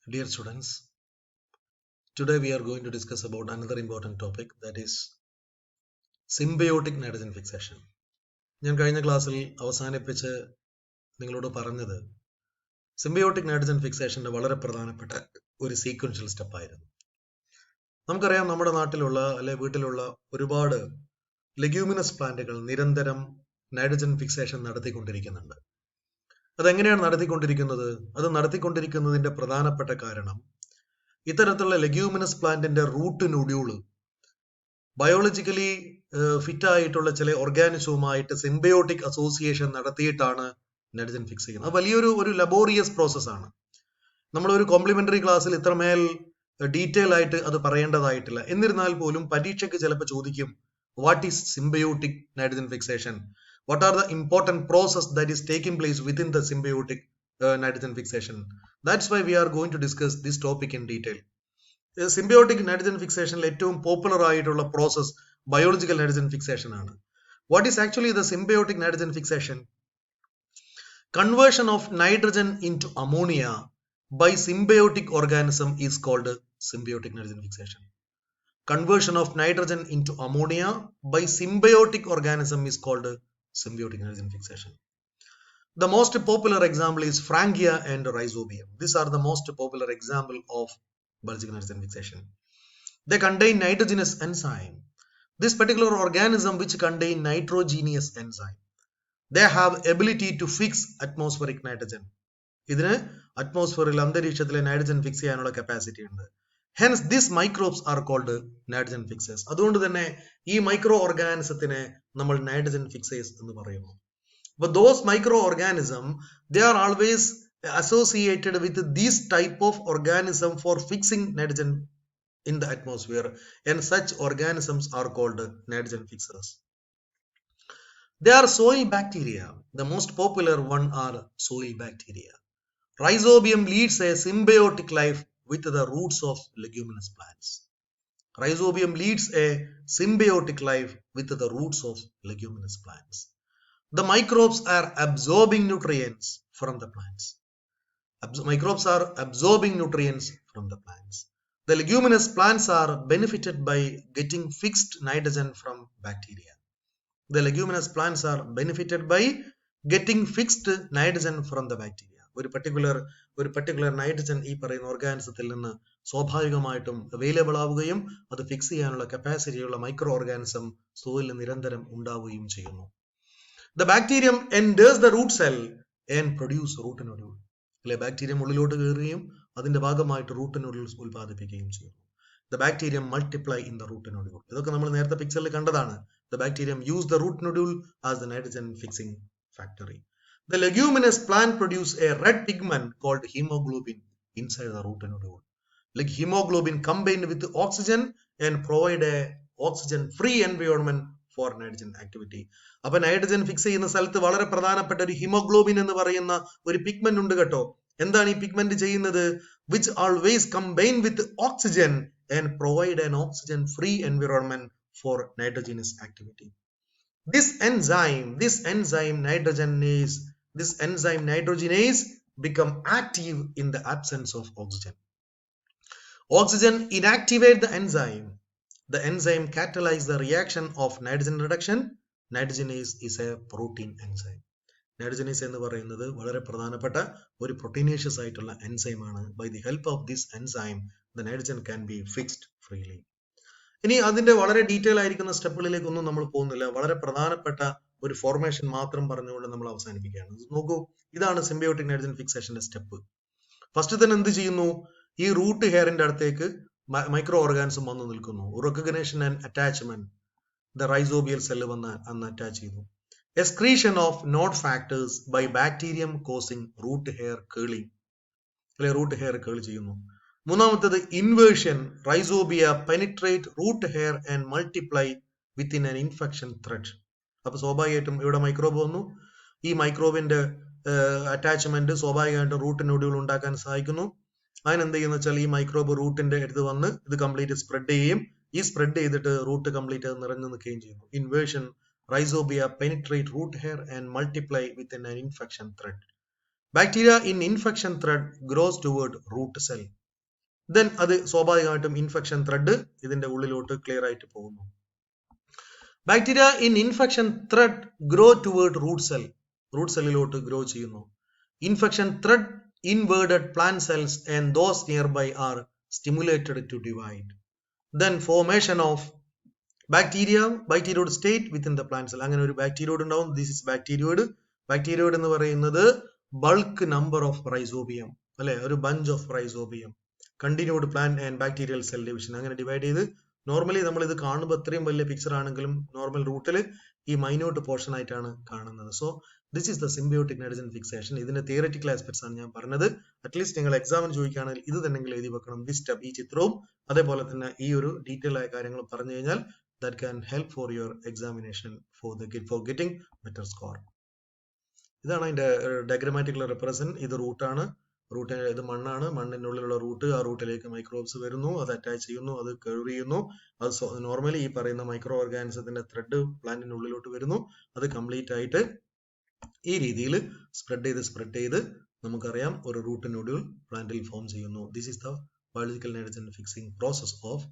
Dear students, today we are going to discuss about another important topic, that is symbiotic nitrogen fixation. ഞാൻ കഴിഞ്ഞ ക്ലാസ്സിൽ അവസാനിപ്പിച്ച് നിങ്ങളോട് പറഞ്ഞത് സിംബയോട്ടിക് നൈട്രജൻ ഫിക്സേഷന്റെ വളരെ പ്രധാനപ്പെട്ട ഒരു സീക്വൻഷ്യൽ സ്റ്റെപ്പായിരുന്നു. നമുക്കറിയാം, നമ്മുടെ നാട്ടിലുള്ള വീട്ടിലുള്ള ഒരുപാട് ലെഗ്യൂമിനസ് പ്ലാന്റുകൾ നിരന്തരം നൈട്രജൻ ഫിക്സേഷൻ നടത്തിക്കൊണ്ടിരിക്കുന്നുണ്ട്. അതെങ്ങനെയാണ് നടത്തിക്കൊണ്ടിരിക്കുന്നത്? അത് നടത്തിക്കൊണ്ടിരിക്കുന്നതിന്റെ പ്രധാനപ്പെട്ട കാരണം ഇത്തരത്തിലുള്ള ലെഗ്യൂമിനസ് പ്ലാന്റിന്റെ റൂട്ട് നൊഡ്യൂള് ബയോളജിക്കലി ഫിറ്റ് ആയിട്ടുള്ള ചില ഓർഗാനിസവുമായിട്ട് സിംബയോട്ടിക് അസോസിയേഷൻ നടത്തിയിട്ടാണ് നൈട്രജൻ ഫിക്സ് ചെയ്യുന്നത്. അത് വലിയൊരു ലബോറിയസ് പ്രോസസ്സാണ്. നമ്മളൊരു കോംപ്ലിമെന്ററി ക്ലാസ്സിൽ ഇത്രമേൽ ഡീറ്റെയിൽ ആയിട്ട് അത് പറയേണ്ടതായിട്ടില്ല. എന്നിരുന്നാൽ പോലും പരീക്ഷയ്ക്ക് ചിലപ്പോൾ ചോദിക്കും, what is symbiotic nitrogen fixation? What are the important process that is taking place within the symbiotic nitrogen fixation? That's why we are going to discuss this topic in detail. Symbiotic nitrogen fixation ഏറ്റവും popular ആയിട്ടുള്ള process biological nitrogen fixation ആണ്. What is actually the symbiotic nitrogen fixation? Conversion of nitrogen into ammonia by symbiotic organism is called symbiotic nitrogen fixation. Conversion of nitrogen into ammonia by symbiotic organism is called symbiotic nitrogen fixation. The most popular example is Frangia and Rhizobium. These are the most popular example of biological nitrogen fixation. They contain nitrogenous enzyme. This particular organism which contain nitrogenous enzyme, they have ability to fix atmospheric nitrogen. ഇതിന് അറ്റ്മോസ്ഫിയറിൽ അന്തരീക്ഷത്തിലെ nitrogen fix ചെയ്യാനുള്ള capacity ഉണ്ട്. Hence, these microbes are called nitrogen fixers. അതുകൊണ്ട് തന്നെ ഈ micro ഓർഗാനിസത്തിനെ നമ്മൾ nitrogen fixers എന്ന് പറയുന്നു. But those microorganism, they are always associated with this type of organism for fixing nitrogen in the atmosphere, and such organisms are called nitrogen fixers. They are soil bacteria. The most popular one are soil bacteria. Rhizobium leads a symbiotic life with the roots of leguminous plants. Rhizobium leads a symbiotic life with the roots of leguminous plants. The microbes are absorbing nutrients from the plants. Microbes are absorbing nutrients from the plants. The leguminous plants are benefited by getting fixed nitrogen from bacteria. The leguminous plants are benefited by getting fixed nitrogen from the bacteria. ഒരു particular nitrogen ഈ പറയുന്ന ഓർഗാനിസത്തിൽ നിന്ന് സ്വാഭാവികമായിട്ടും available ആവുകയും അത് fix ചെയ്യാനുള്ള കപ്പാസിറ്റിയുള്ള micro organism സോയിലിൽ നിരന്തരം ഉണ്ടാവുകയും ചെയ്യുന്നു. The bacterium enters the root cell and produce root nodule. അല്ലെ, ബാക്ടീരിയം ഉള്ളിലോട്ട് കയറുകയും അതിന്റെ ഭാഗമായിട്ട് റൂട്ട് നോഡ്യൂൾസ് ഉൽപ്പാദിപ്പിക്കുകയും ചെയ്യുന്നു. The bacterium multiply in the root nodule. ഇതൊക്കെ നമ്മൾ നേരത്തെ പിക്ചറിൽ കണ്ടതാണ്. The bacterium use the root nodule as the nitrogen fixing factory. The leguminous plant produce a red pigment called hemoglobin inside the root nodule. Like hemoglobin combined with oxygen and provide a oxygen free environment for nitrogen activity. അപ്പൊ nitrogen fix ചെയ്യുന്ന സ്ഥലത്ത് വളരെ പ്രധാനപ്പെട്ട ഒരു haemoglobin എന്ന് പറയുന്ന ഒരു pigment ഉണ്ട് കേട്ടോ. എന്താണ് ഈ പിഗ്മെന്റ് ചെയ്യുന്നത്? Which always combine with oxygen and provide an oxygen free environment for nitrogenous activity. This enzyme nitrogenase become active in the absence of oxygen. Oxygen inactivate the enzyme. The enzyme catalyze the reaction of nitrogen reduction. Nitrogenase is a protein enzyme. Nitrogenase എന്ന് പറയുന്നത് വളരെ പ്രധാനപ്പെട്ട ഒരു proteinaceous ആയിട്ടുള്ള enzyme ആണ്. By the help of this enzyme, the nitrogen can be fixed freely. ഇനി അതിന്റെ വളരെ ഡീറ്റെയിൽ ആയിരിക്കുന്ന സ്റ്റെപ്പുകളിലേക്കൊന്നും നമ്മൾ പോകുന്നില്ല. വളരെ പ്രധാനപ്പെട്ട ഒരു ഫോർമേഷൻ മാത്രം പറഞ്ഞുകൊണ്ട് നമ്മൾ അവസാനിപ്പിക്കുകയാണ്. നോക്കൂ, ഇതാണ് സിംബയോട്ടിക് നൈട്രജൻ ഫിക്സേഷന്റെ സ്റ്റെപ്പ്. ഫസ്റ്റ് തന്നെ എന്ത് ചെയ്യുന്നു? ഈ റൂട്ട് ഹെയറിന്റെ അടുത്തേക്ക് മൈക്രോ ഓർഗാനിസം വന്നു നിൽക്കുന്നു. Recognition and attachment. The rhizobial cell വന്ന് അന്ന് അറ്റാച്ച് ചെയ്തു. Excretion of nod factors by bacterium causing root hair curling. അല്ലെ, റൂട്ട് ഹെയർ കേൾ ചെയ്യുന്നു. മൂന്നാമത്തത് inversion. Rhizobia penetrate root hair and multiply within an infection thread. അപ്പൊ സ്വാഭാവികമായിട്ടും ഇവിടെ microbe വന്നു. ഈ മൈക്രോബിന്റെ അറ്റാച്ച്മെന്റ് സ്വാഭാവികമായിട്ടും റൂട്ട് നൊഡ്യൂൾ ഉണ്ടാക്കാൻ സഹായിക്കുന്നു. അതിനെന്ത് ചെയ്യുന്ന വെച്ചാൽ ഈ മൈക്രോബ് റൂട്ടിന്റെ അടുത്ത് വന്ന് ഇത് കംപ്ലീറ്റ് സ്പ്രെഡ് ചെയ്യും. ഈ സ്പ്രെഡ് ചെയ്തിട്ട് റൂട്ട് കംപ്ലീറ്റ് നിറഞ്ഞു നിൽക്കുകയും ചെയ്യുന്നു. Inversion. Rhizobia penetrate root hair and multiply within an infection thread. Bacteria in infection thread grows toward root cell. Then അത് സ്വാഭാവികമായിട്ടും ഇൻഫെക്ഷൻ ത്രെഡ് ഇതിന്റെ ഉള്ളിലോട്ട് ക്ലിയർ ആയിട്ട് പോകുന്നു. Bacteria in infection thread grow toward root cell. Root സെല്ലിലോട്ട് grow ചെയ്യുന്നു. Infection thread invaded plant cells and those near by are stimulated to divide. Then formation of bacteroid state within the plant cell. അങ്ങനെ ഒരു ബാക്ടീരിയോഡ് ഉണ്ടാവും. This is ബാക്ടീരിയോഡ്. ബാക്ടീരിയോഡ് എന്ന് പറയുന്നത് bulk number of rhizobium, അല്ലെ, ഒരു bunch of rhizobium. Continued plant and bacterial cell division അങ്ങനെ divide ചെയ്ത്, normally നമ്മൾ ഇത് കാണുമ്പോൾ ഇത്രയും വലിയ പിക്ചർ ആണെങ്കിലും നോർമൽ റൂട്ടിൽ ഈ മൈന്യൂട്ട് പോർഷൻ ആയിട്ടാണ് കാണുന്നത്. So this is the symbiotic nitrogen fixation. ഇതിന്റെ തിയററ്റിക്കൽ ആസ്പെക്ട്സ് ആണ് ഞാൻ പറഞ്ഞത്. അറ്റ്ലീസ്റ്റ് നിങ്ങൾ എക്സാമിന് ചോദിക്കുകയാണെങ്കിൽ ഇത് തന്നെ എഴുതി വെക്കണം. ദിസ് സ്റ്റെപ്പ്, ഈ ചിത്രവും അതേപോലെ തന്നെ ഈ ഒരു ഡീറ്റെയിൽ ആയ കാര്യങ്ങൾ പറഞ്ഞു കഴിഞ്ഞാൽ that can help for your examination for getting better score. ഇതാണ് അതിന്റെ ഡയഗ്രമാറ്റിക്കൽ റെപ്രസെന്റ്. ഇത് റൂട്ടാണ്, റൂട്ട് ഇത് മണ്ണാണ്, മണ്ണിന്റെ ഉള്ളിലുള്ള റൂട്ട്, ആ റൂട്ടിലേക്ക് മൈക്രോബ്സ് വരുന്നു, അത് അറ്റാച്ച് ചെയ്യുന്നു, അത് കർവ് ചെയ്യുന്നു. അത് നോർമലി ഈ പറയുന്ന മൈക്രോ ഓർഗാനിസത്തിന്റെ ത്രെഡ് പ്ലാന്റിന്റെ ഉള്ളിലോട്ട് വരുന്നു. അത് കംപ്ലീറ്റ് ആയിട്ട് ഈ രീതിയിൽ സ്പ്രെഡ് ചെയ്ത് നമുക്കറിയാം ഒരു റൂട്ട് നോഡ്യൂൾ പ്ലാന്റിൽ ഫോം ചെയ്യുന്നു. This is the biological nitrogen fixing process of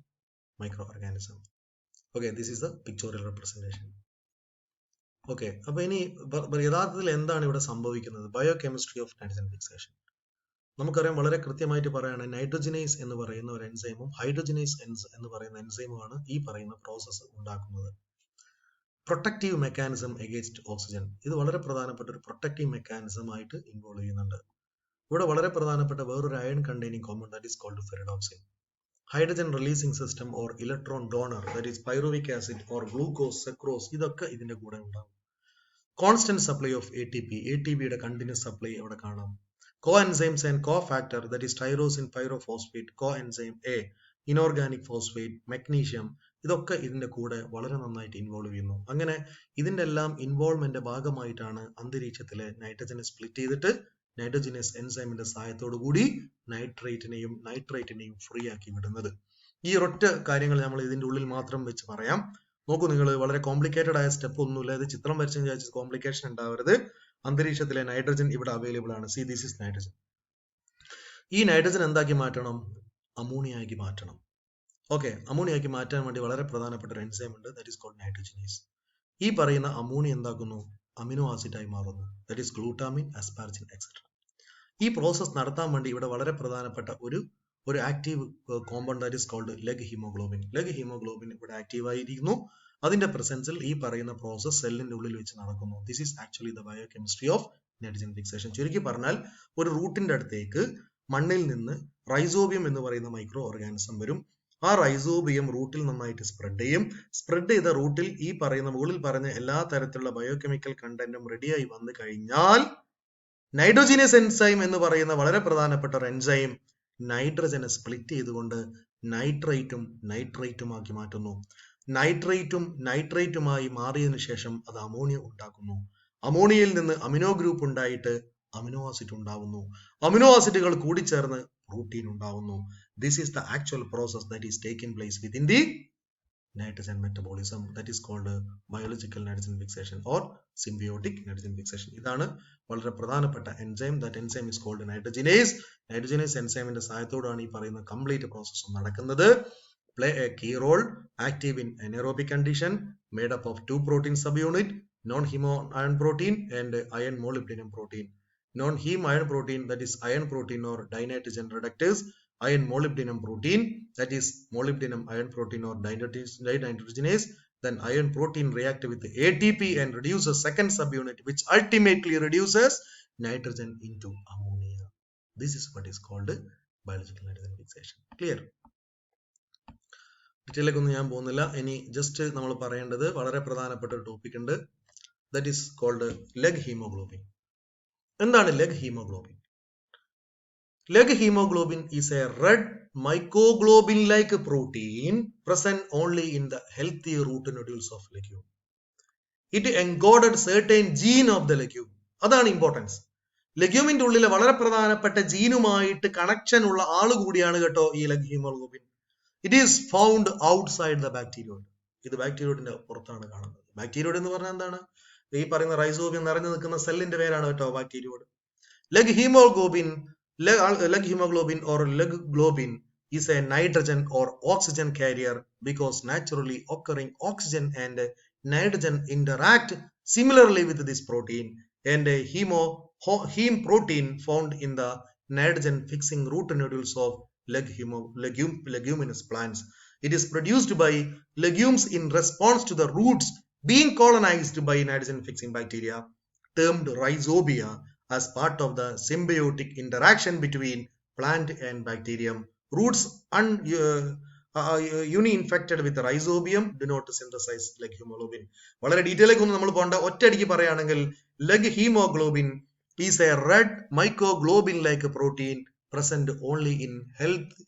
micro organism. Okay, this is the pictorial representation. Okay, അപ്പൊ ഇനി യഥാർത്ഥത്തിൽ എന്താണ് ഇവിടെ സംഭവിക്കുന്നത്? Bio chemistry of nitrogen fixation. നമുക്കറിയാം, വളരെ കൃത്യമായിട്ട് പറയുകയാണ്, നൈട്രോജനേസ് എന്ന് പറയുന്ന ഒരു എൻസൈമും ഹൈഡ്രോജനേസ് എന്ന് പറയുന്ന എൻസൈമുമാണ് ഈ പറയുന്ന പ്രോസസ്സ് ഉണ്ടാക്കുന്നത്. Protective mechanism against oxygen. ഇത് വളരെ പ്രധാനപ്പെട്ട ഒരു പ്രൊട്ടക്റ്റീവ് മെക്കാനിസം ആയിട്ട് ഇൻവോൾവ് ചെയ്യുന്നുണ്ട്. ഇവിടെ വളരെ പ്രധാനപ്പെട്ട വേറൊരു iron containing compound that is called ferredoxin. Hydrogen releasing system or electron donor that is pyruvic acid or glucose, sucrose, ഇതൊക്കെ ഇതിന്റെ കൂടെ ഉണ്ടാവും. കോൺസ്റ്റന്റ് സപ്ലൈ ഓഫ് ATPയുടെ കണ്ടിന്യൂസ് സപ്ലൈ അവിടെ കാണാം. Co enzymes and co factor that is tyrosine pyrophosphate, co enzyme A, inorganic phosphate, magnesium, ഇതൊക്കെ ഇതിന്റെ കൂടെ വളരെ നന്നായിട്ട് ഇൻവോൾവ് ചെയ്യുന്നു. അങ്ങനെ ഇതിന്റെ എല്ലാം ഇൻവോൾവ്മെന്റ് ഭാഗമായിട്ടാണ് അന്തരീക്ഷത്തിലെ നൈട്രജനെ സ്പ്ലിറ്റ് ചെയ്തിട്ട് നൈട്രോജനസ് എൻസൈമിന്റെ സഹായത്തോടു കൂടി നൈട്രേറ്റിനെയും ഫ്രീ ആക്കി വിടുന്നത്. ഈ ഒരൊറ്റ കാര്യങ്ങൾ നമ്മൾ ഇതിന്റെ ഉള്ളിൽ മാത്രം വെച്ച് പറയാം. നോക്കൂ നിങ്ങൾ, വളരെ കോംപ്ലിക്കേറ്റഡ് ആയ സ്റ്റെപ്പ് ഒന്നുമില്ല. ഇത് ചിത്രം വരച്ച് വിചാരിച്ച് കോംപ്ലിക്കേഷൻ ഉണ്ടാവരുത്. അന്തരീക്ഷത്തിലെ നൈട്രജൻ ഇവിടെ അവൈലബിൾ ആണ്. C, this is nitrogen. ഈ നൈട്രജൻ എന്താക്കി മാറ്റണം? അമോണിയയാക്കി മാറ്റണം. ഓക്കെ, അമോണിയയാക്കി മാറ്റാൻ വേണ്ടി വളരെ പ്രധാനപ്പെട്ട ഒരു എൻസൈം ഉണ്ട്, ദാറ്റ് ഈസ് കോൾഡ് നൈട്രോജനേസ്. ഈ പറയുന്ന അമോണിയ എന്താക്കുന്നു? അമിനോ ആസിഡായി മാറുന്നു, that is glutamine, asparagine, etcetera. ഈ പ്രോസസ് നടത്താൻ വേണ്ടി ഇവിടെ വളരെ പ്രധാനപ്പെട്ട ഒരു active compound that is called leg haemoglobin. Leg haemoglobin ഇവിടെ ആക്റ്റീവ് ആയിരിക്കുന്നു. അതിന്റെ പ്രസൻസിൽ ഈ പറയുന്ന പ്രോസസ് സെല്ലിന്റെ ഉള്ളിൽ വെച്ച് നടക്കുന്നു. This is actually the bio chemistry of nitrogen fixation. ചുരുക്കി പറഞ്ഞാൽ, ഒരു റൂട്ടിന്റെ അടുത്തേക്ക് മണ്ണിൽ നിന്ന് റൈസോബിയം എന്ന് പറയുന്ന മൈക്രോ ഓർഗാനിസം വരും. ആ റൈസോബിയം റൂട്ടിൽ നന്നായിട്ട് സ്പ്രെഡ് ചെയ്യും. സ്പ്രെഡ് ചെയ്ത റൂട്ടിൽ ഈ പറയുന്ന മുകളിൽ പറഞ്ഞ എല്ലാ തരത്തിലുള്ള ബയോകെമിക്കൽ കണ്ടന്റും റെഡിയായി വന്നു കഴിഞ്ഞാൽ നൈട്രോജനസ് എൻസൈം എന്ന് പറയുന്ന വളരെ പ്രധാനപ്പെട്ട ഒരു എൻസൈം നൈട്രജനെ സ്പ്ലിറ്റ് ചെയ്തുകൊണ്ട് നൈട്രേറ്റുമാക്കി മാറ്റുന്നു. നൈട്രേറ്റുമായി മാറിയതിനു ശേഷം അത് അമോണിയ ഉണ്ടാക്കുന്നു. അമോണിയയിൽ നിന്ന് അമിനോ ഗ്രൂപ്പ് ഉണ്ടായിട്ട് അമിനോ ആസിഡ് ഉണ്ടാവുന്നു. അമിനോ ആസിഡുകൾ കൂടിച്ചേർന്ന് പ്രോട്ടീൻ ഉണ്ടാവുന്നു. This is the actual process that is taking place within the nitrogen metabolism, that is called biological nitrogen fixation or symbiotic nitrogen fixation. ഇതാണ് വളരെ പ്രധാനപ്പെട്ട enzyme. That enzyme is called nitrogenase. Nitrogenase എൻസൈമിന്റെ സഹായത്തോടാണ് ഈ പറയുന്ന complete process നടക്കുന്നത്. Play a key role, active in anaerobic condition, made up of two protein subunit, non-heme iron protein and iron molybdenum protein. Non-heme iron protein, that is iron protein or dinitrogen reductase. Iron molybdenum protein, that is molybdenum iron protein or dinitrogenase. Then iron protein react with ATP and reduces second subunit, which ultimately reduces nitrogen into ammonia. This is what is called biological nitrogen fixation. Clear? ഡീറ്റെയിലേക്കൊന്നും ഞാൻ പോകുന്നില്ല. ഇനി just നമ്മൾ പറയേണ്ടത് വളരെ പ്രധാനപ്പെട്ട ഒരു topic ഉണ്ട്, that is called leg hemoglobin. എന്താണ് leg hemoglobin? Leg hemoglobin is a red mycoglobin-like protein present only in the healthy root nodules of legume. It encoded certain gene of the legume. അതാണ് importance. ലെഗ്യൂമിന്റെ ഉള്ളിലെ വളരെ പ്രധാനപ്പെട്ട ജീനുമായിട്ട് connection ഉള്ള ആള് കൂടിയാണ് കേട്ടോ ഈ leg hemoglobin. It is found outside the bacteroid. ഇത് ബാക്ടീരിയോഡിന്റെ പുറത്താണ് കാണുന്നത്. ബാക്ടീരിയോഡ് എന്ന് പറഞ്ഞാൽ എന്താണ്? ഈ പറയുന്ന റൈസോബിയം നിറഞ്ഞു നിൽക്കുന്ന സെല്ലിന്റെ പേരാണ് കേട്ടോ ബാക്ടീരിയോഡ്. Leg hemoglobin, leg hemoglobin or leg globin is a nitrogen or oxygen carrier because naturally occurring oxygen and nitrogen interact similarly with this protein, and a heme protein found in the nitrogen fixing root nodules of leguminous plants. It is produced by legumes in response to the roots being colonized by nitrogen fixing bacteria termed rhizobia as part of the symbiotic interaction between plant and bacterium. Roots uni-infected with rhizobium do not synthesize leg hemoglobin. വളരെ detail ഒന്നും നമ്മൾ പോകണ്ട, ഒറ്റയടിക്ക് പറയുകയാണെങ്കിൽ leg hemoglobin is a red microglobin like protein present only in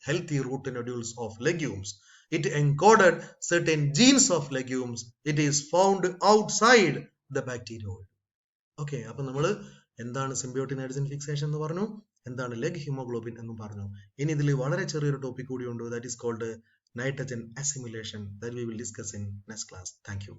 healthy root nodules of legumes. It encoded certain genes of legumes. It is found outside the bacterioid. Okay, അപ്പൊ നമ്മൾ എന്താണ് symbiotic nitrogen fixation എന്ന് പറഞ്ഞു, എന്താണ് leg haemoglobin എന്നും പറഞ്ഞു. ഇനി ഇതിൽ വളരെ ചെറിയൊരു ടോപ്പിക് കൂടി ഉണ്ട്, that is called nitrogen assimilation, that we will discuss in next class. Thank U.